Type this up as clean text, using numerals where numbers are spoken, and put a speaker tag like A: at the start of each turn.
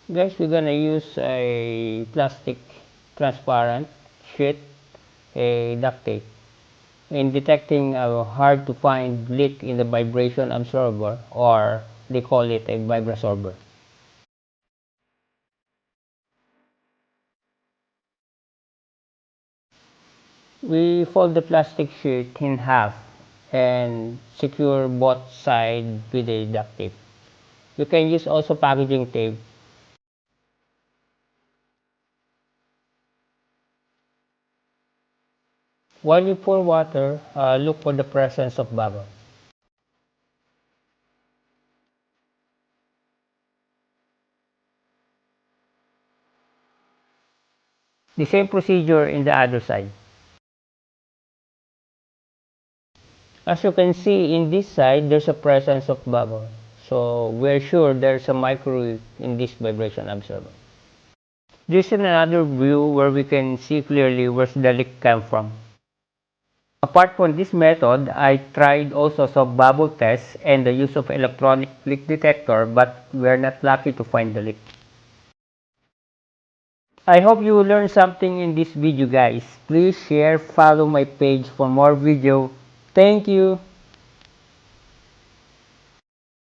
A: Guys, we're gonna use a plastic transparent sheet, a duct tape, in detecting a hard to find leak in the vibration absorber, or they call it a vibrosorber. We fold the plastic sheet in half and secure both sides with a duct tape. You can use also packaging tape. While you pour water, look for the presence of bubbles. The same procedure in the other side. As you can see in this side, there's a presence of bubble. So we're sure there's a microwave in this vibration observer. This is another view where we can see clearly where the leak came from. Apart from this method, I tried also some bubble tests and the use of electronic leak detector, but we're not lucky to find the leak. I hope you learned something in this video, guys. Please share, follow my page for more video. Thank you.